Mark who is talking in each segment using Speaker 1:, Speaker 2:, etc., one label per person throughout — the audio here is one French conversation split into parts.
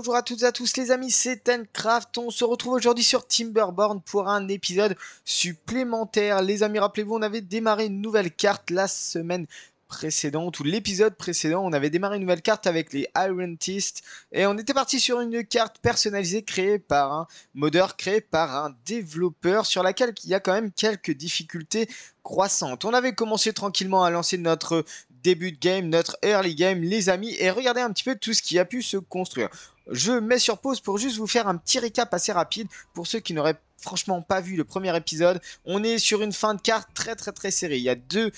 Speaker 1: bonjour à toutes et à tous les amis, c'est Tencraft. On se retrouve aujourd'hui sur Timberborn pour un épisode supplémentaire. Les amis, rappelez-vous, on avait démarré une nouvelle carte la semaine précédente, ou l'épisode précédent. On avait démarré une nouvelle carte avec les Irontists et on était parti sur une carte personnalisée créée par un modeur, créée par un développeur, sur laquelle il y a quand même quelques difficultés croissantes. On avait commencé tranquillement à lancer notre début de game, notre early game, les amis, et regardez un petit peu tout ce qui a pu se construire. Je mets sur pause pour juste vous faire un petit récap assez rapide pour ceux qui n'auraient franchement pas vu le premier épisode. On est sur une fin de carte très serrée. Il y a deux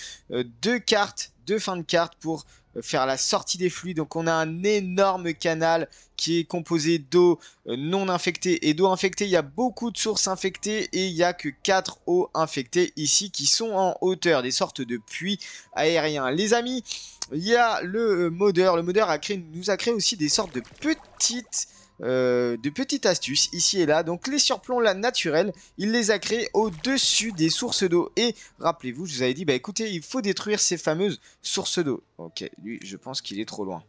Speaker 1: cartes, deux fins de carte pour faire la sortie des flux. Donc on a un énorme canal qui est composé d'eau non infectée et d'eau infectée. Il y a beaucoup de sources infectées et il n'y a que 4 eaux infectées ici qui sont en hauteur, des sortes de puits aériens. Les amis, il y a le modeur. Le modeur nous a créé aussi des sortes de petites astuces ici et là. Donc les surplombs là naturels, il les a créés au-dessus des sources d'eau. Et rappelez-vous, je vous avais dit, bah écoutez, il faut détruire ces fameuses sources d'eau. Ok, lui, je pense qu'il est trop loin.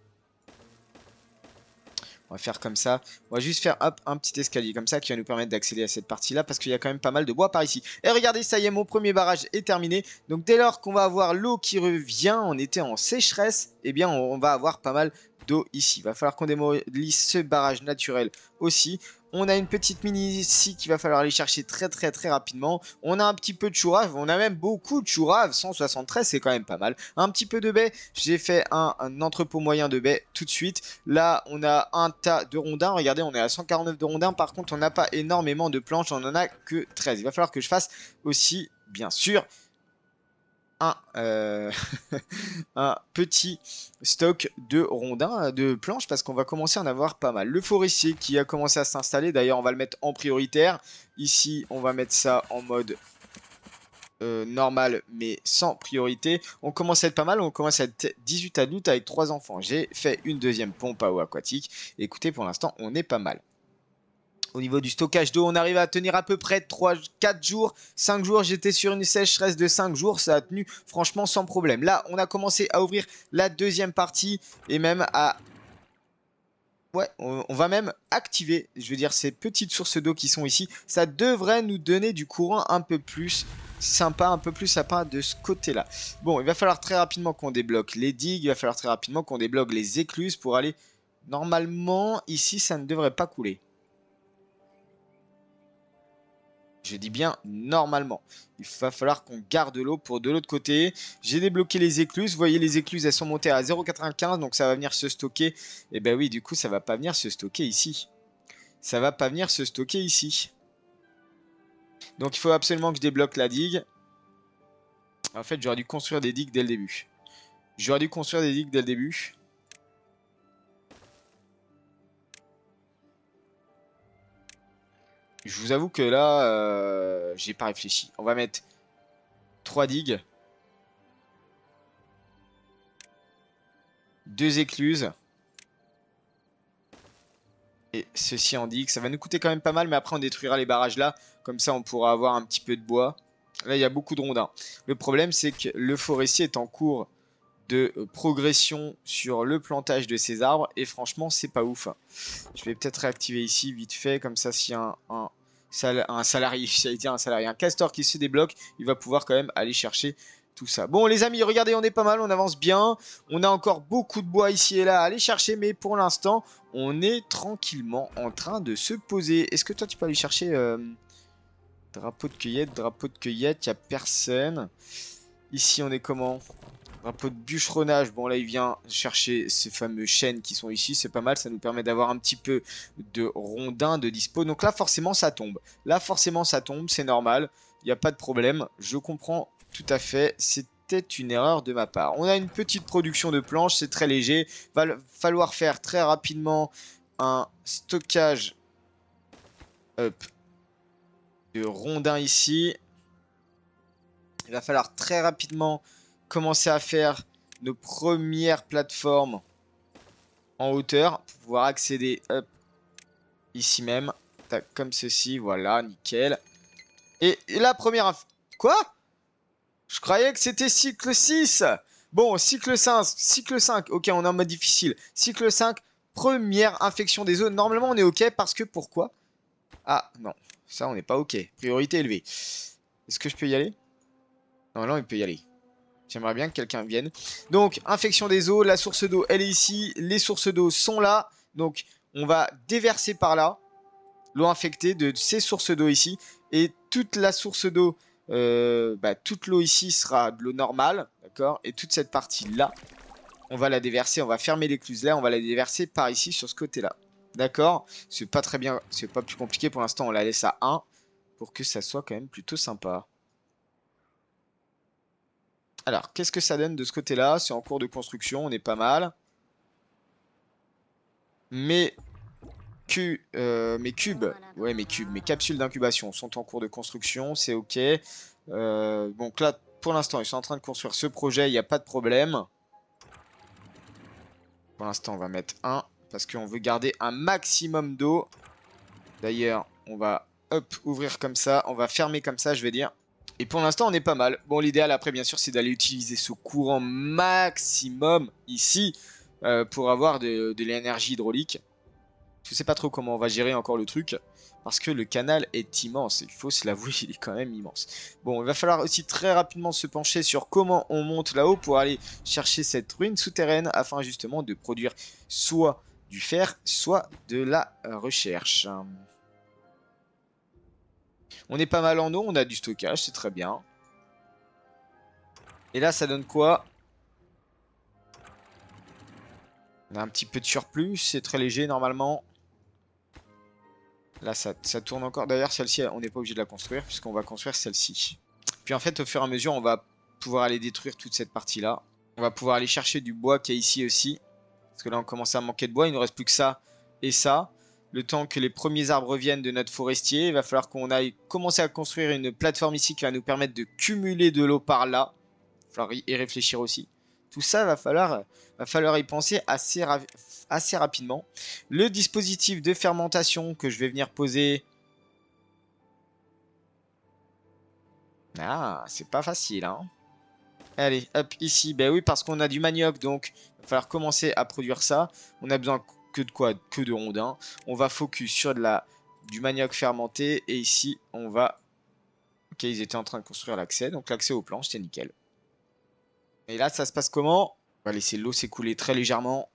Speaker 1: On va faire comme ça. On va juste faire hop, un petit escalier comme ça qui va nous permettre d'accéder à cette partie-là parce qu'il y a quand même pas mal de bois par ici. Et regardez, ça y est, mon premier barrage est terminé. Donc dès lors qu'on va avoir l'eau qui revient, on était en sécheresse, eh bien on va avoir pas mal d'eau ici. Il va falloir qu'on démolisse ce barrage naturel aussi. On a une petite mine ici qu'il va falloir aller chercher très rapidement. On a un petit peu de chourave, on a même beaucoup de chourave, 173 c'est quand même pas mal. Un petit peu de baies, j'ai fait un entrepôt moyen de baies tout de suite. Là on a un tas de rondins, regardez on est à 149 de rondins, par contre on n'a pas énormément de planches, on en a que 13. Il va falloir que je fasse aussi bien sûr un, un petit stock de rondins, de planches, parce qu'on va commencer à en avoir pas mal. Le forestier qui a commencé à s'installer, d'ailleurs on va le mettre en prioritaire. Ici on va mettre ça en mode normal mais sans priorité. On commence à être pas mal, on commence à être 18 adultes avec 3 enfants. J'ai fait une deuxième pompe à eau aquatique. Écoutez, pour l'instant on est pas mal. Au niveau du stockage d'eau, on arrive à tenir à peu près 4 jours, 5 jours. J'étais sur une sécheresse de 5 jours. Ça a tenu franchement sans problème. Là, on a commencé à ouvrir la deuxième partie et même à... Ouais, on va même activer, je veux dire, ces petites sources d'eau qui sont ici. Ça devrait nous donner du courant un peu plus sympa, un peu plus sympa de ce côté-là. Bon, il va falloir très rapidement qu'on débloque les digues. Il va falloir très rapidement qu'on débloque les écluses pour aller... Normalement, ici, ça ne devrait pas couler. Je dis bien normalement. Il va falloir qu'on garde l'eau pour de l'autre côté. J'ai débloqué les écluses. Vous voyez, les écluses, elles sont montées à 0,95. Donc ça va venir se stocker. Et ben oui, du coup, ça va pas venir se stocker ici. Ça va pas venir se stocker ici. Donc il faut absolument que je débloque la digue. En fait, j'aurais dû construire des digues dès le début. J'aurais dû construire des digues dès le début. Je vous avoue que là, j'ai pas réfléchi. On va mettre 3 digues. 2 écluses. Et ceci en digue. Ça va nous coûter quand même pas mal, mais après on détruira les barrages là. Comme ça on pourra avoir un petit peu de bois. Là il y a beaucoup de rondins. Le problème c'est que le forestier est en cours de progression sur le plantage de ces arbres. Et franchement c'est pas ouf. Je vais peut-être réactiver ici vite fait. Comme ça s'il y a un salarié, j'allais dire un salarié, un castor qui se débloque, il va pouvoir quand même aller chercher tout ça. Bon les amis, regardez, on est pas mal, on avance bien. On a encore beaucoup de bois ici et là à aller chercher, mais pour l'instant, on est tranquillement en train de se poser. Est-ce que toi tu peux aller chercher drapeau de cueillette, il n'y a personne. Ici on est comment? Drapeau de bûcheronnage, bon là il vient chercher ces fameux chênes qui sont ici, c'est pas mal, ça nous permet d'avoir un petit peu de rondins de dispo. Donc là forcément ça tombe, c'est normal, il n'y a pas de problème, je comprends tout à fait, c'était une erreur de ma part. On a une petite production de planches, c'est très léger, va falloir faire très rapidement un stockage de rondins ici. Il va falloir très rapidement commencer à faire nos premières plateformes en hauteur pour pouvoir accéder ici même. Tac, comme ceci, voilà, nickel. Et la première... Quoi? Je croyais que c'était cycle 6. Bon, cycle 5, ok, on est en mode difficile. Cycle 5, première infection des eaux. Normalement, on est OK parce que pourquoi? Ah, non. Ça, on n'est pas OK. Priorité élevée. Est-ce que je peux y aller? Non, non, il peut y aller. J'aimerais bien que quelqu'un vienne. Donc, infection des eaux. La source d'eau, elle est ici. Les sources d'eau sont là. Donc, on va déverser par là l'eau infectée de ces sources d'eau ici. Et toute la source d'eau, toute l'eau ici sera de l'eau normale. D'accord? Et toute cette partie-là, on va la déverser. On va fermer l'écluse là. On va la déverser par ici, sur ce côté-là. D'accord? C'est pas très bien. C'est pas plus compliqué pour l'instant. On la laisse à 1 pour que ça soit quand même plutôt sympa. Alors, qu'est-ce que ça donne de ce côté-là? C'est en cours de construction, on est pas mal. Mes cubes, ouais, mes capsules d'incubation sont en cours de construction, c'est OK. Donc là, pour l'instant, ils sont en train de construire ce projet, il n'y a pas de problème. Pour l'instant, on va mettre 1, parce qu'on veut garder un maximum d'eau. D'ailleurs, on va, hop, ouvrir comme ça, on va fermer comme ça, je vais dire. Et pour l'instant, on est pas mal. Bon, l'idéal après, bien sûr, c'est d'aller utiliser ce courant maximum ici pour avoir de l'énergie hydraulique. Je sais pas trop comment on va gérer encore le truc parce que le canal est immense. Il faut se l'avouer, il est quand même immense. Bon, il va falloir aussi très rapidement se pencher sur comment on monte là-haut pour aller chercher cette ruine souterraine afin justement de produire soit du fer, soit de la recherche. On est pas mal en eau, on a du stockage, c'est très bien. Et là, ça donne quoi? On a un petit peu de surplus, c'est très léger normalement. Là, ça tourne encore. D'ailleurs, celle-ci, on n'est pas obligé de la construire puisqu'on va construire celle-ci. Puis en fait, au fur et à mesure, on va pouvoir aller détruire toute cette partie-là. On va pouvoir aller chercher du bois qui est ici aussi. Parce que là, on commence à manquer de bois. Il nous reste plus que ça et ça. Le temps que les premiers arbres reviennent de notre forestier, il va falloir qu'on aille commencer à construire une plateforme ici qui va nous permettre de cumuler de l'eau par là. Il va falloir y réfléchir aussi. Tout ça, va falloir y penser assez rapidement. Le dispositif de fermentation que je vais venir poser. Ah, c'est pas facile, hein. Allez, hop, ici. Ben oui, parce qu'on a du manioc, donc il va falloir commencer à produire ça. On a besoin que de quoi? Que de rondins. On va focus sur du manioc fermenté. Et ici, on va... Ok, ils étaient en train de construire l'accès. Donc l'accès aux planches, c'est nickel. Et là, ça se passe comment? On va laisser l'eau s'écouler très légèrement.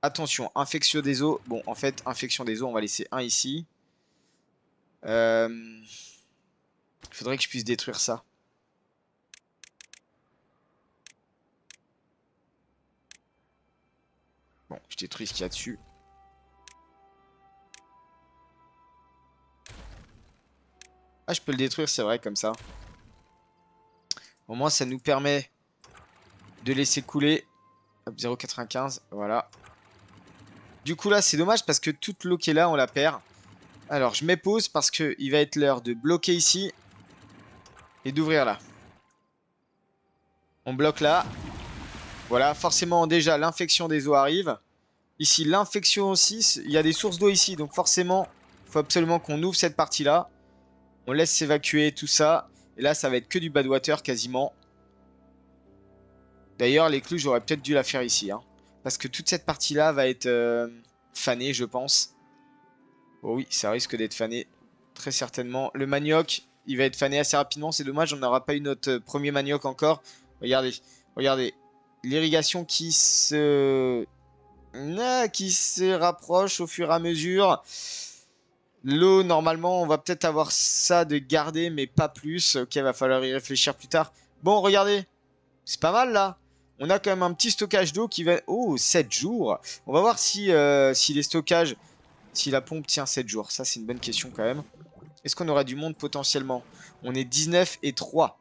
Speaker 1: Attention, infection des eaux. Bon, en fait, infection des eaux, on va laisser un ici. Il faudrait que je puisse détruire ça. Bon, je détruis ce qu'il y a dessus. Ah, je peux le détruire, c'est vrai, comme ça. Au moins, ça nous permet de laisser couler. Hop, 0,95, voilà. Du coup, là, c'est dommage parce que toute l'eau qui est là, on la perd. Alors, je mets pause parce qu'il va être l'heure de bloquer ici. Et d'ouvrir là. On bloque là. Voilà, forcément, déjà, l'infection des eaux arrive. Ici, l'infection aussi. Il y a des sources d'eau ici. Donc, forcément, il faut absolument qu'on ouvre cette partie-là. On laisse s'évacuer tout ça. Et là, ça va être que du bad water quasiment. D'ailleurs, l'écluse, j'aurais peut-être dû la faire ici. Hein, parce que toute cette partie-là va être fanée, je pense. Oh oui, ça risque d'être fané. Très certainement. Le manioc, il va être fané assez rapidement. C'est dommage, on n'aura pas eu notre premier manioc encore. Regardez, regardez. L'irrigation qui se rapproche au fur et à mesure. L'eau, normalement, on va peut-être avoir ça de garder, mais pas plus. Ok, va falloir y réfléchir plus tard. Bon, regardez. C'est pas mal, là. On a quand même un petit stockage d'eau qui va... Oh, 7 jours. On va voir si les stockages... Si la pompe tient 7 jours. Ça, c'est une bonne question, quand même. Est-ce qu'on aura du monde, potentiellement? On est 19 et 3.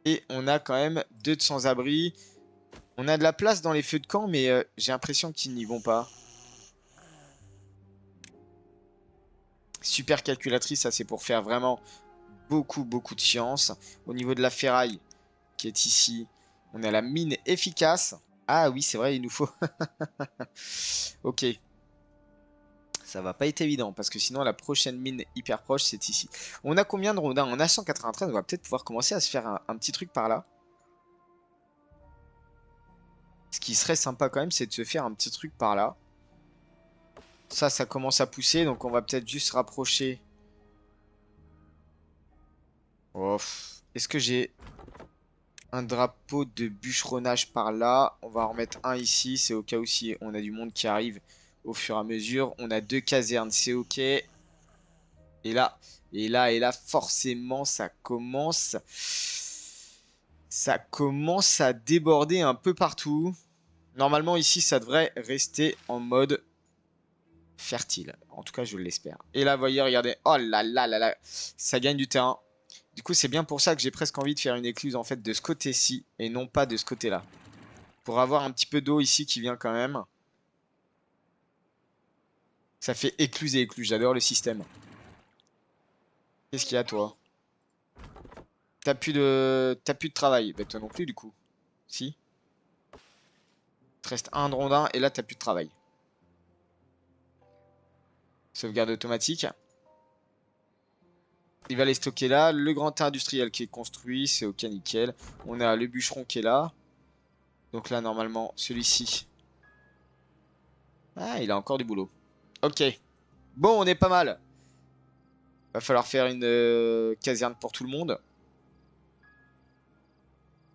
Speaker 1: Et on a quand même 2 de sans-abri. On a de la place dans les feux de camp, mais j'ai l'impression qu'ils n'y vont pas. Super calculatrice, ça c'est pour faire vraiment beaucoup de science. Au niveau de la ferraille qui est ici, on a la mine efficace. Ah oui, c'est vrai, il nous faut... Ok. Ça va pas être évident, parce que sinon la prochaine mine hyper proche, c'est ici. On a combien de rondins? On a 193, on va peut-être pouvoir commencer à se faire un petit truc par là. Ce qui serait sympa quand même, c'est de se faire un petit truc par là. Ça commence à pousser. Donc, on va peut-être juste se rapprocher. Oh, est-ce que j'ai un drapeau de bûcheronnage par là? On va en remettre un ici. C'est au cas où si on a du monde qui arrive au fur et à mesure. On a 2 casernes. C'est ok. Et là, forcément, ça commence à déborder un peu partout. Normalement, ici, ça devrait rester en mode fertile. En tout cas, je l'espère. Et là, vous voyez, regardez. Oh là là là là. Ça gagne du terrain. Du coup, c'est bien pour ça que j'ai presque envie de faire une écluse, en fait, de ce côté-ci. Et non pas de ce côté-là. Pour avoir un petit peu d'eau ici qui vient quand même. Ça fait écluse et écluse. J'adore le système. Qu'est-ce qu'il y a, toi? T'as plus de travail. Bah, toi non plus, du coup. Si. Il te reste un de rondin et là, t'as plus de travail. Sauvegarde automatique. Il va les stocker là. Le grand industriel qui est construit, c'est ok, nickel. On a le bûcheron qui est là. Donc là, normalement, celui-ci. Ah, il a encore du boulot. Ok. Bon, on est pas mal. Va falloir faire une caserne pour tout le monde.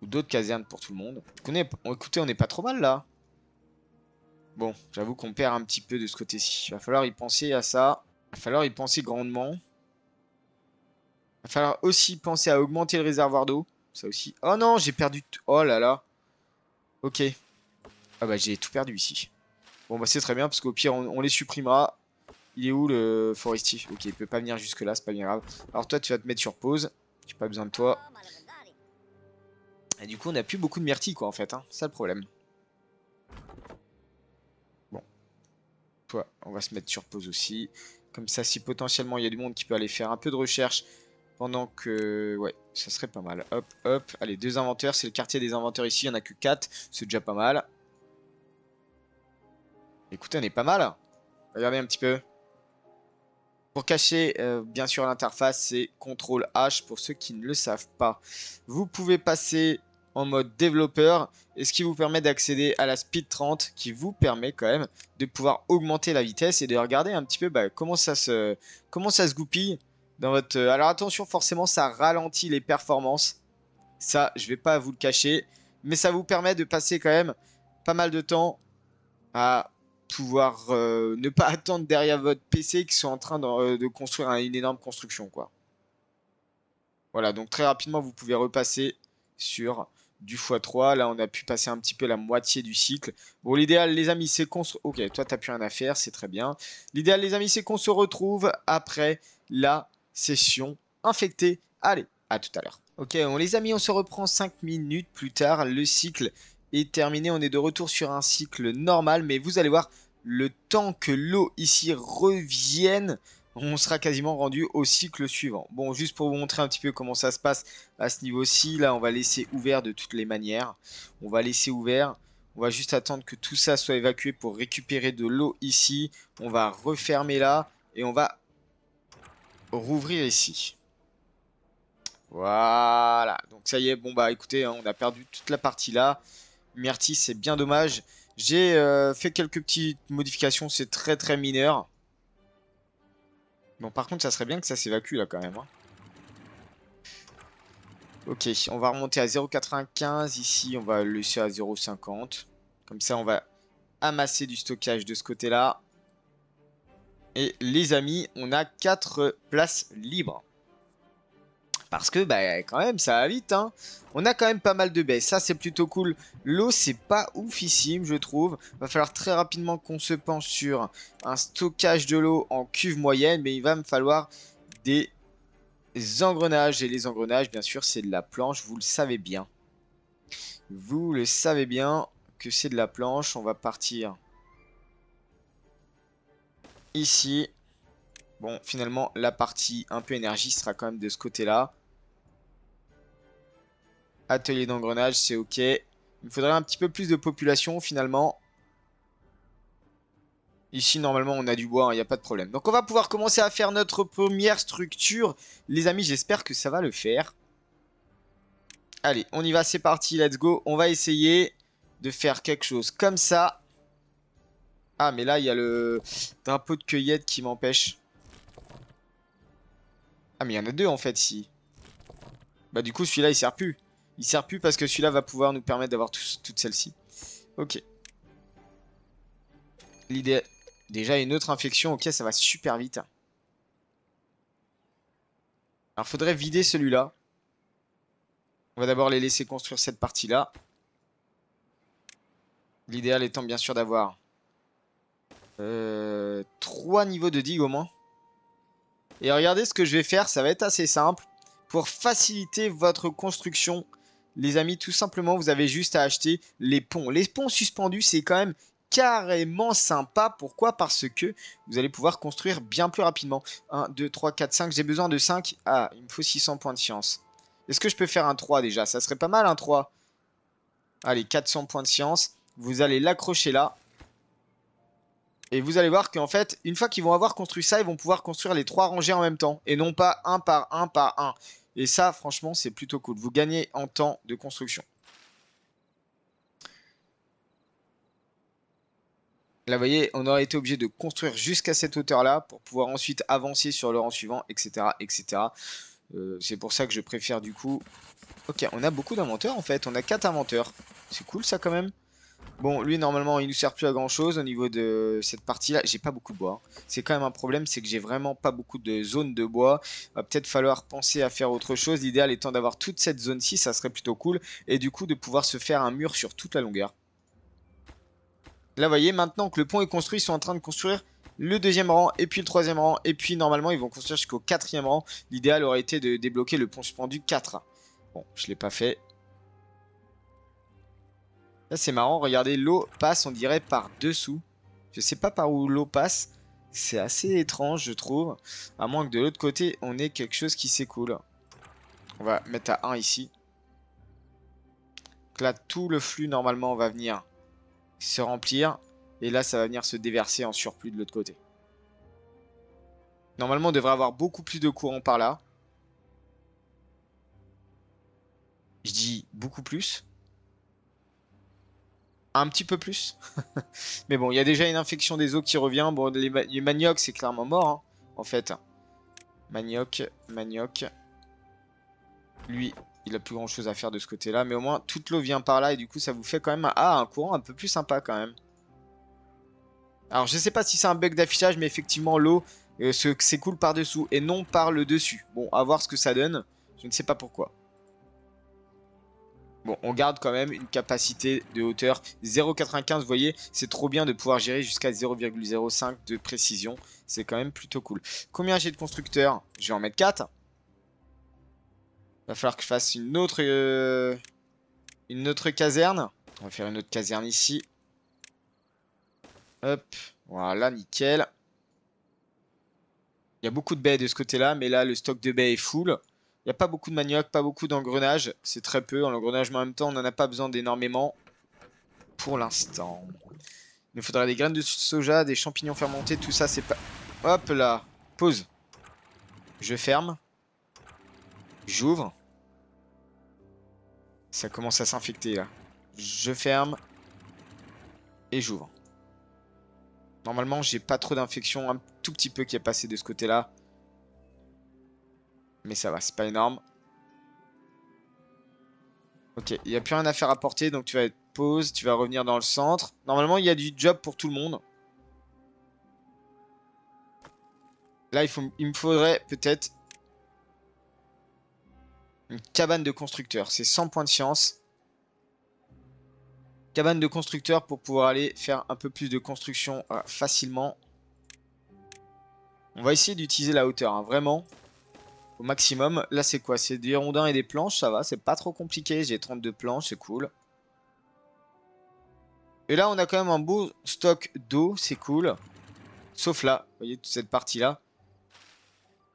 Speaker 1: Ou d'autres casernes pour tout le monde. Écoutez, on n'est pas trop mal là. Bon, j'avoue qu'on perd un petit peu de ce côté-ci. Il va falloir y penser à ça. Il va falloir y penser grandement. Il va falloir aussi penser à augmenter le réservoir d'eau. Ça aussi. Oh non, j'ai perdu... Oh là là. Ok. Ah bah j'ai tout perdu ici. Bon bah c'est très bien parce qu'au pire on les supprimera. Il est où le forestier? Ok, il peut pas venir jusque là, c'est pas bien grave. Alors toi tu vas te mettre sur pause. J'ai pas besoin de toi. Et du coup on a plus beaucoup de myrtilles quoi en fait. Hein. C'est ça le problème. Bon. Toi, on va se mettre sur pause aussi. Comme ça si potentiellement il y a du monde qui peut aller faire un peu de recherche. Pendant que... Ouais, ça serait pas mal. Hop, hop. Allez, 2 inventeurs. C'est le quartier des inventeurs ici. Il n'y en a que 4. C'est déjà pas mal. Écoutez, on est pas mal. Regardez un petit peu. Pour cacher, bien sûr, l'interface, c'est CTRL H pour ceux qui ne le savent pas. Vous pouvez passer en mode développeur et ce qui vous permet d'accéder à la Speed 30 qui vous permet quand même de pouvoir augmenter la vitesse et de regarder un petit peu comment ça se goupille dans votre... Alors attention, forcément, ça ralentit les performances. Ça, je vais pas vous le cacher. Mais ça vous permet de passer quand même pas mal de temps à pouvoir ne pas attendre derrière votre PC qui sont en train de construire une énorme construction, quoi. Voilà, donc très rapidement, vous pouvez repasser sur du x3. Là, on a pu passer un petit peu la moitié du cycle. Bon, l'idéal, les amis, c'est qu'on se... Ok, toi, t'as plus rien à faire, c'est très bien. L'idéal, les amis, c'est qu'on se retrouve après la session infectée. Allez, à tout à l'heure. Ok, les amis, on se reprend 5 minutes plus tard. Le cycle est terminé. On est de retour sur un cycle normal. Mais vous allez voir, le temps que l'eau ici revienne, on sera quasiment rendu au cycle suivant. Bon, juste pour vous montrer un petit peu comment ça se passe à ce niveau-ci. Là, on va laisser ouvert de toutes les manières. On va laisser ouvert. On va juste attendre que tout ça soit évacué pour récupérer de l'eau ici. On va refermer là. Et on va rouvrir ici. Voilà, donc ça y est, bon bah écoutez, hein, on a perdu toute la partie là. Myrtille, c'est bien dommage. J'ai fait quelques petites modifications, c'est très très mineur. Bon par contre, ça serait bien que ça s'évacue là quand même. Hein. Ok, on va remonter à 0,95. Ici, on va le laisser à 0,50. Comme ça, on va amasser du stockage de ce côté-là. Et les amis, on a 4 places libres. Parce que bah quand même ça va vite hein. On a quand même pas mal de baies, ça c'est plutôt cool. L'eau c'est pas oufissime je trouve. Va falloir très rapidement qu'on se penche sur un stockage de l'eau en cuve moyenne. Mais il va me falloir des engrenages. Et les engrenages bien sûr c'est de la planche, vous le savez bien. Vous le savez bien que c'est de la planche. On va partir ici. Bon finalement la partie un peu énergie sera quand même de ce côté là. Atelier d'engrenage, c'est ok. Il me faudrait un petit peu plus de population finalement. Ici, normalement, on a du bois, il n'y a pas de problème. Donc, on va pouvoir commencer à faire notre première structure. Les amis, j'espère que ça va le faire. Allez, on y va, c'est parti, let's go. On va essayer de faire quelque chose comme ça. Ah, mais là, il y a le drapeau de cueillette qui m'empêche. Ah, mais il y en a deux en fait ici. Bah, du coup, celui-là, il sert plus. Il sert plus parce que celui-là va pouvoir nous permettre d'avoir toutes celles-ci. Ok. L'idée. Déjà, une autre infection. Ok, ça va super vite. Alors, faudrait vider celui-là. On va d'abord les laisser construire cette partie-là. L'idéal étant bien sûr d'avoir 3 niveaux de digue au moins. Et regardez ce que je vais faire, ça va être assez simple. Pour faciliter votre construction, les amis, tout simplement, vous avez juste à acheter les ponts. Les ponts suspendus, c'est quand même carrément sympa. Pourquoi? Parce que vous allez pouvoir construire bien plus rapidement. 1, 2, 3, 4, 5. J'ai besoin de 5. Ah, il me faut 600 points de science. Est-ce que je peux faire un 3 déjà? Ça serait pas mal un 3. Allez, 400 points de science. Vous allez l'accrocher là. Et vous allez voir qu'en fait, une fois qu'ils vont avoir construit ça, ils vont pouvoir construire les 3 rangées en même temps. Et non pas un par un par un. Et ça, franchement, c'est plutôt cool. Vous gagnez en temps de construction. Là, vous voyez, on aurait été obligé de construire jusqu'à cette hauteur-là pour pouvoir ensuite avancer sur le rang suivant, etc. etc. C'est pour ça que je préfère du coup... Ok, on a beaucoup d'inventeurs en fait. On a 4 inventeurs. C'est cool ça quand même. Bon, lui, normalement, il nous sert plus à grand chose au niveau de cette partie-là. J'ai pas beaucoup de bois. C'est quand même un problème, c'est que j'ai vraiment pas beaucoup de zones de bois. Va peut-être falloir penser à faire autre chose. L'idéal étant d'avoir toute cette zone-ci, ça serait plutôt cool. Et du coup, de pouvoir se faire un mur sur toute la longueur. Là, vous voyez, maintenant que le pont est construit, ils sont en train de construire le deuxième rang, et puis le troisième rang. Et puis, normalement, ils vont construire jusqu'au quatrième rang. L'idéal aurait été de débloquer le pont suspendu 4. Bon, je l'ai pas fait. Là, c'est marrant, regardez, l'eau passe, on dirait, par dessous. Je sais pas par où l'eau passe. C'est assez étrange, je trouve. À moins que de l'autre côté, on ait quelque chose qui s'écoule. On va mettre à 1 ici. Donc là, tout le flux, normalement, va venir se remplir. Et là, ça va venir se déverser en surplus de l'autre côté. Normalement, on devrait avoir beaucoup plus de courant par là. Je dis beaucoup plus. Un petit peu plus. Mais bon, il y a déjà une infection des eaux qui revient. Bon, les maniocs, c'est clairement mort, hein, en fait. Manioc, manioc. Lui, il a plus grand chose à faire de ce côté-là. Mais au moins, toute l'eau vient par là. Et du coup, ça vous fait quand même un courant un peu plus sympa quand même. Alors, je sais pas si c'est un bug d'affichage. Mais effectivement, l'eau s'écoule par-dessous. Et non par le dessus. Bon, à voir ce que ça donne. Je ne sais pas pourquoi. Bon, on garde quand même une capacité de hauteur 0,95. Vous voyez, c'est trop bien de pouvoir gérer jusqu'à 0,05 de précision. C'est quand même plutôt cool. Combien j'ai de constructeurs? Je vais en mettre 4. Va falloir que je fasse une autre caserne. On va faire une autre caserne ici. Hop, voilà, nickel. Il y a beaucoup de baies de ce côté-là, mais là, le stock de baies est full. Il n'y a pas beaucoup de manioc, pas beaucoup d'engrenages. C'est très peu. En engrenage, mais en même temps, on n'en a pas besoin d'énormément pour l'instant. Il nous faudra des graines de soja, des champignons fermentés, tout ça, c'est pas... Hop là, pause. Je ferme. J'ouvre. Ça commence à s'infecter là. Je ferme. Et j'ouvre. Normalement, j'ai pas trop d'infection. Un tout petit peu qui est passé de ce côté-là. Mais ça va, c'est pas énorme. Ok, il n'y a plus rien à faire à porter. Donc tu vas être pause. Tu vas revenir dans le centre. Normalement, il y a du job pour tout le monde. Là, il me faudrait peut-être une cabane de constructeur. C'est 100 points de science. Cabane de constructeur pour pouvoir aller faire un peu plus de construction facilement. On va essayer d'utiliser la hauteur, hein, vraiment. Au maximum. Là, c'est quoi? C'est des rondins et des planches, ça va. C'est pas trop compliqué. J'ai 32 planches, c'est cool. Et là, on a quand même un beau stock d'eau, c'est cool. Sauf là, vous voyez, toute cette partie-là.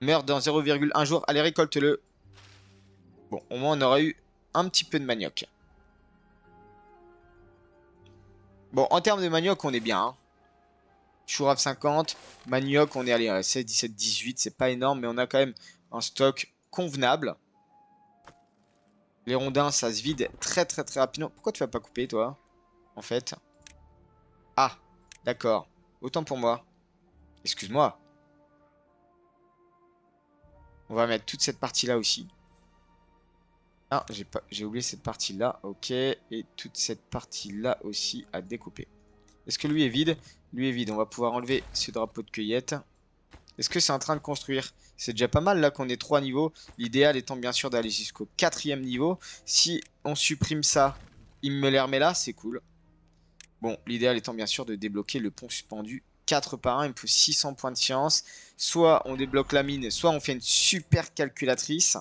Speaker 1: Meurt dans 0,1 jour. Allez, récolte-le. Bon, au moins, on aura eu un petit peu de manioc. Bon, en termes de manioc, on est bien. Hein. Chourave 50. Manioc, on est allé à 16, 17, 18. C'est pas énorme, mais on a quand même un stock convenable. Les rondins, ça se vide très rapidement. Pourquoi tu vas pas couper, toi? En fait. Ah, d'accord. Autant pour moi. Excuse-moi. On va mettre toute cette partie-là aussi. Ah, j'ai oublié cette partie-là. Ok. Et toute cette partie-là aussi à découper. Est-ce que lui est vide? Lui est vide. On va pouvoir enlever ce drapeau de cueillette. Est-ce que c'est en train de construire? C'est déjà pas mal là qu'on ait 3 niveaux. L'idéal étant bien sûr d'aller jusqu'au 4e niveau. Si on supprime ça, il me les remet là, c'est cool. Bon, l'idéal étant bien sûr de débloquer le pont suspendu 4 par 1. Il me faut 600 points de science. Soit on débloque la mine, soit on fait une super calculatrice.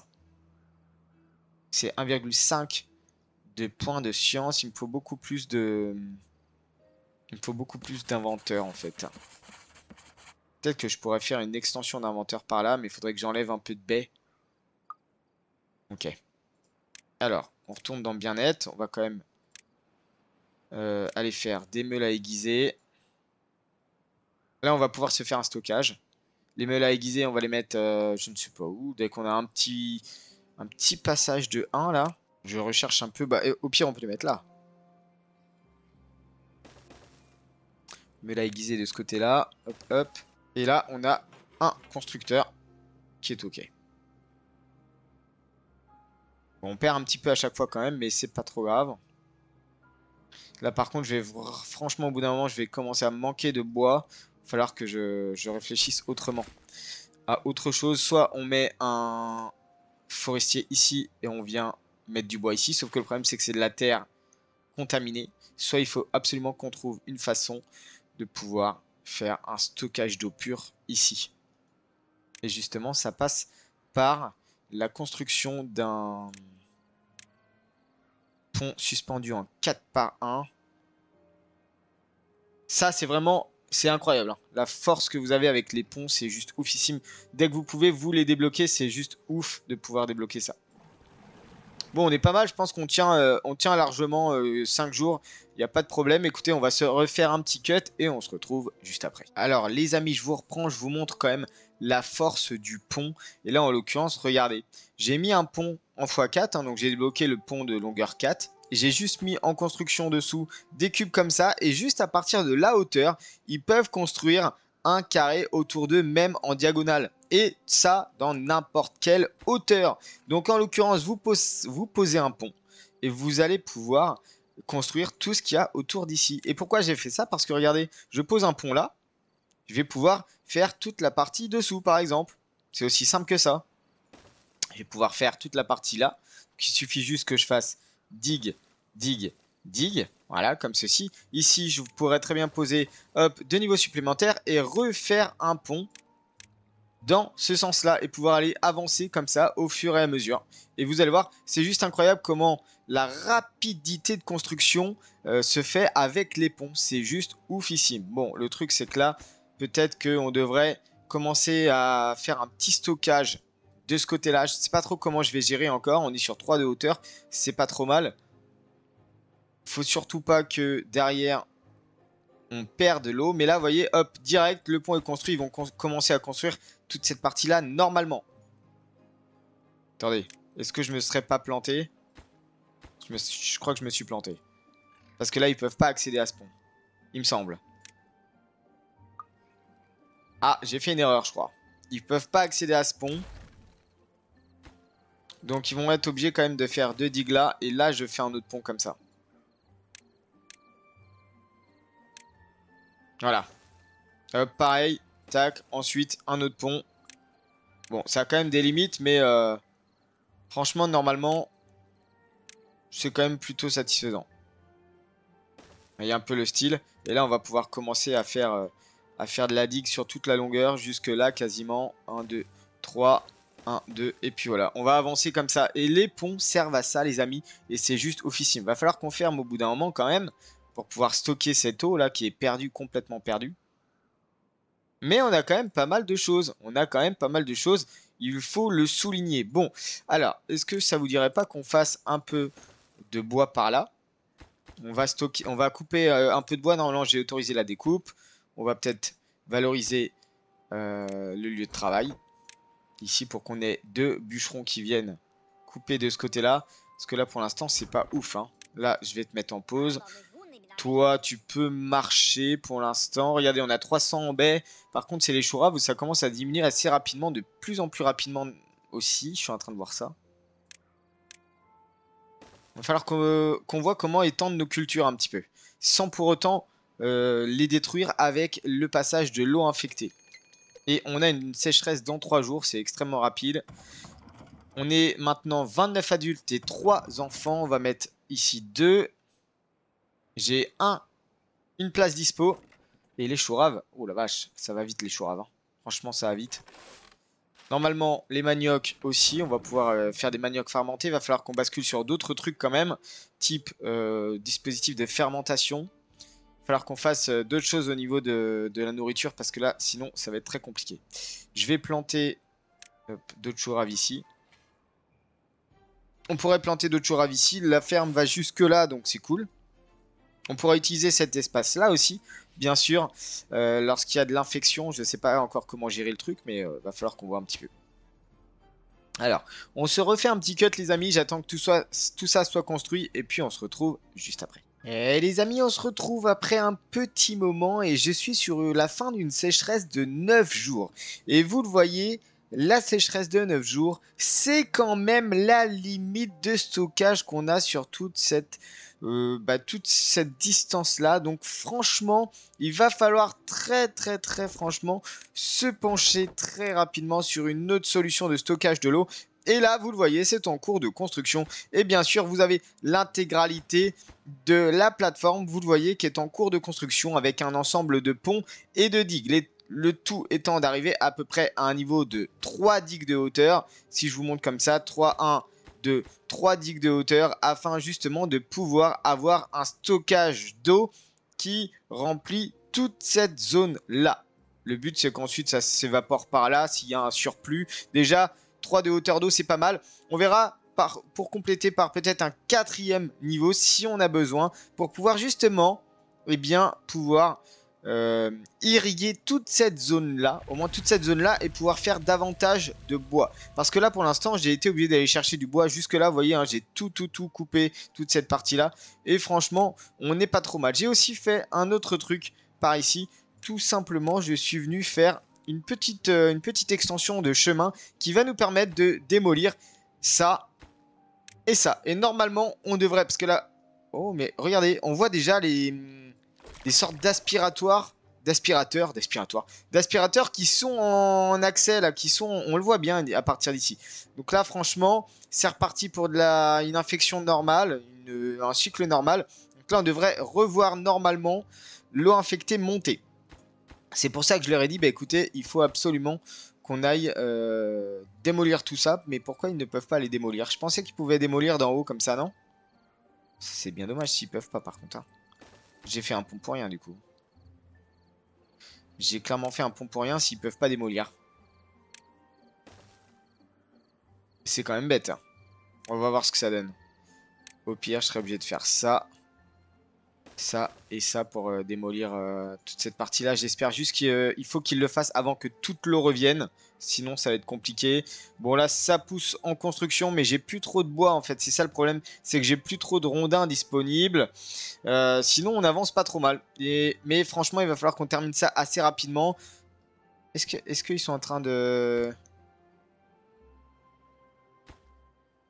Speaker 1: C'est 1,5 de points de science. Il me faut beaucoup plus de... Il me faut beaucoup plus d'inventeurs en fait. Peut-être que je pourrais faire une extension d'inventeur par là, mais il faudrait que j'enlève un peu de baies. Ok. Alors, on retourne dans bien-être. On va quand même aller faire des meules à aiguiser. Là, on va pouvoir se faire un stockage. Les meules à aiguiser, on va les mettre, je ne sais pas où. Dès qu'on a un petit passage de 1 là. Je recherche un peu. Bah, au pire, on peut les mettre là. Meules à aiguiser de ce côté-là. Hop, hop. Et là, on a un constructeur qui est ok. Bon, on perd un petit peu à chaque fois quand même, mais c'est pas trop grave. Là, par contre, franchement, au bout d'un moment, je vais commencer à manquer de bois. Il va falloir que je réfléchisse autrement. À autre chose, soit on met un forestier ici et on vient mettre du bois ici. Sauf que le problème, c'est que c'est de la terre contaminée. Soit il faut absolument qu'on trouve une façon de pouvoir faire un stockage d'eau pure ici. Et justement, ça passe par la construction d'un pont suspendu en 4 par 1. Ça, c'est vraiment... C'est incroyable. Hein. La force que vous avez avec les ponts, c'est juste oufissime. Dès que vous pouvez, vous les débloquer. C'est juste ouf de pouvoir débloquer ça. Bon, on est pas mal. Je pense qu'on tient largement 5 jours. Il n'y a pas de problème. Écoutez, on va se refaire un petit cut et on se retrouve juste après. Alors, les amis, je vous reprends. Je vous montre quand même la force du pont. Et là, en l'occurrence, regardez. J'ai mis un pont en x4. Hein, donc, j'ai débloqué le pont de longueur 4. J'ai juste mis en construction dessous des cubes comme ça. Et juste à partir de la hauteur, ils peuvent construire un carré autour d'eux, même en diagonale. Et ça, dans n'importe quelle hauteur. Donc en l'occurrence, vous posez un pont. Et vous allez pouvoir construire tout ce qu'il y a autour d'ici. Et pourquoi j'ai fait ça? Parce que regardez, je pose un pont là. Je vais pouvoir faire toute la partie dessous, par exemple. C'est aussi simple que ça. Je vais pouvoir faire toute la partie là. Donc, il suffit juste que je fasse dig, dig, dig. Voilà, comme ceci. Ici, je pourrais très bien poser hop, 2 niveaux supplémentaires et refaire un pont dans ce sens-là et pouvoir aller avancer comme ça au fur et à mesure. Et vous allez voir, c'est juste incroyable comment la rapidité de construction se fait avec les ponts. C'est juste oufissime. Bon, le truc, c'est que là, peut-être qu'on devrait commencer à faire un petit stockage de ce côté-là. Je ne sais pas trop comment je vais gérer encore. On est sur 3 de hauteur. C'est pas trop mal. Faut surtout pas que derrière on perd de l'eau. Mais là, vous voyez, hop, direct, le pont est construit. Ils vont commencer à construire toute cette partie-là normalement. Attendez, est-ce que je me serais pas planté? Je crois que je me suis planté. Parce que là, ils peuvent pas accéder à ce pont. Il me semble. Ah, j'ai fait une erreur, je crois. Ils peuvent pas accéder à ce pont. Donc, ils vont être obligés quand même de faire 2 digues là. Et là, je fais un autre pont comme ça. Voilà. Hop, pareil. Tac. Ensuite, un autre pont. Bon, ça a quand même des limites, mais franchement, normalement, c'est quand même plutôt satisfaisant. Il y a un peu le style. Et là, on va pouvoir commencer à faire de la digue sur toute la longueur. Jusque là, quasiment. 1, 2, 3, 1, 2. Et puis voilà. On va avancer comme ça. Et les ponts servent à ça, les amis. Et c'est juste officiel. Il va falloir qu'on ferme au bout d'un moment quand même. Pour pouvoir stocker cette eau là qui est perdue, complètement perdue. Mais on a quand même pas mal de choses. On a quand même pas mal de choses. Il faut le souligner. Bon, alors, est-ce que ça vous dirait pas qu'on fasse un peu de bois par là? On va stocker, on va couper un peu de bois. Normalement, j'ai autorisé la découpe. On va peut-être valoriser le lieu de travail. Ici, pour qu'on ait 2 bûcherons qui viennent couper de ce côté-là. Parce que là, pour l'instant, c'est pas ouf. Hein. Là, je vais te mettre en pause. Toi, tu peux marcher pour l'instant. Regardez, on a 300 en baie. Par contre, c'est les chouraves où ça commence à diminuer assez rapidement, de plus en plus rapidement aussi. Je suis en train de voir ça. Il va falloir qu'on voit comment étendre nos cultures un petit peu. Sans pour autant les détruire avec le passage de l'eau infectée. Et on a une sécheresse dans 3 jours, c'est extrêmement rapide. On est maintenant 29 adultes et 3 enfants. On va mettre ici 2. J'ai une place dispo. Et les chouraves, oh la vache, ça va vite les chouraves. Hein. Franchement, ça va vite. Normalement, les maniocs aussi, on va pouvoir faire des maniocs fermentés. Il va falloir qu'on bascule sur d'autres trucs quand même, type dispositif de fermentation. Il va falloir qu'on fasse d'autres choses au niveau de la nourriture, parce que là, sinon, ça va être très compliqué. Je vais planter d'autres chouraves ici. On pourrait planter d'autres chouraves ici. La ferme va jusque là, donc c'est cool. On pourra utiliser cet espace-là aussi, bien sûr, lorsqu'il y a de l'infection. Je ne sais pas encore comment gérer le truc, mais va falloir qu'on voit un petit peu. Alors, on se refait un petit cut, les amis. J'attends que tout ça soit construit, et puis on se retrouve juste après. Et les amis, on se retrouve après un petit moment, et je suis sur la fin d'une sécheresse de 9 jours. Et vous le voyez... La sécheresse de 9 jours, c'est quand même la limite de stockage qu'on a sur toute cette distance-là. Donc franchement, il va falloir très franchement se pencher très rapidement sur une autre solution de stockage de l'eau. Et là, vous le voyez, c'est en cours de construction. Et bien sûr, vous avez l'intégralité de la plateforme, vous le voyez, qui est en cours de construction avec un ensemble de ponts et de digues. Le tout étant d'arriver à peu près à un niveau de 3 digues de hauteur. Si je vous montre comme ça, 3, 1, 2, 3 digues de hauteur. Afin justement de pouvoir avoir un stockage d'eau qui remplit toute cette zone-là. Le but, c'est qu'ensuite, ça s'évapore par là s'il y a un surplus. Déjà, 3 de hauteur d'eau, c'est pas mal. On verra pour compléter par peut-être un 4e niveau si on a besoin. Pour pouvoir justement, eh bien, pouvoir... irriguer toute cette zone là, au moins toute cette zone là, et pouvoir faire davantage de bois, parce que là pour l'instant j'ai été obligé d'aller chercher du bois jusque là, vous voyez, hein, j'ai tout coupé, toute cette partie là, et franchement on n'est pas trop mal. J'ai aussi fait un autre truc par ici, tout simplement je suis venu faire une petite extension de chemin qui va nous permettre de démolir ça et ça, et normalement on devrait, parce que là, oh mais regardez, on voit déjà des sortes d'aspirateurs qui sont en accès là, qui sont, on le voit bien à partir d'ici. Donc là franchement c'est reparti pour une infection normale, un cycle normal. Donc là on devrait revoir normalement l'eau infectée monter. C'est pour ça que je leur ai dit, bah écoutez, il faut absolument qu'on aille démolir tout ça. Mais pourquoi ils ne peuvent pas les démolir? Je pensais qu'ils pouvaient démolir d'en haut comme ça, non? C'est bien dommage s'ils peuvent pas par contre, hein. J'ai fait un pont pour rien du coup. J'ai clairement fait un pont pour rien s'ils peuvent pas démolir. C'est quand même bête, hein. On va voir ce que ça donne. Au pire, je serais obligé de faire ça. Ça et ça pour démolir toute cette partie-là. J'espère juste qu'il faut qu'il le fasse avant que toute l'eau revienne. Sinon, ça va être compliqué. Bon, là, ça pousse en construction, mais j'ai plus trop de bois, en fait. C'est ça le problème, c'est que j'ai plus trop de rondins disponibles. Sinon, on avance pas trop mal. Mais franchement, il va falloir qu'on termine ça assez rapidement. Est-ce qu'ils sont en train de...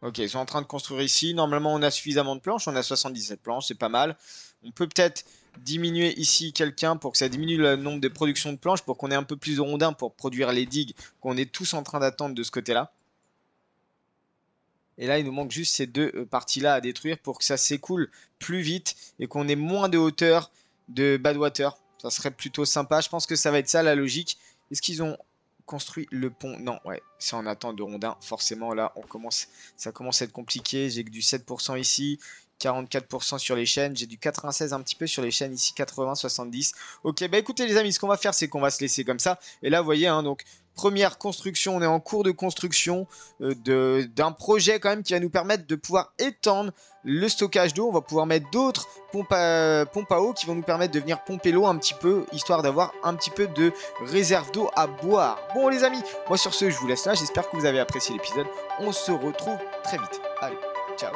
Speaker 1: Ok, ils sont en train de construire ici. Normalement, on a suffisamment de planches. On a 77 planches, c'est pas mal. On peut peut-être diminuer ici quelqu'un pour que ça diminue le nombre de production de planches, pour qu'on ait un peu plus de rondins pour produire les digues qu'on est tous en train d'attendre de ce côté-là. Et là, il nous manque juste ces deux parties-là à détruire pour que ça s'écoule plus vite et qu'on ait moins de hauteur de Badwater. Ça serait plutôt sympa. Je pense que ça va être ça la logique. Est-ce qu'ils ont construit le pont? Non, ouais, c'est en attente de rondins. Forcément, là, ça commence à être compliqué. J'ai que du 7% ici, 44% sur les chaînes. J'ai du 96 un petit peu sur les chaînes ici, 80, 70. Ok, bah écoutez les amis, ce qu'on va faire, c'est qu'on va se laisser comme ça. Et là, vous voyez, hein, donc... Première construction, on est en cours de construction d'un projet quand même qui va nous permettre de pouvoir étendre le stockage d'eau. On va pouvoir mettre d'autres pompes à eau qui vont nous permettre de venir pomper l'eau un petit peu, histoire d'avoir un petit peu de réserve d'eau à boire. Bon les amis, moi sur ce je vous laisse là, j'espère que vous avez apprécié l'épisode. On se retrouve très vite. Allez, ciao.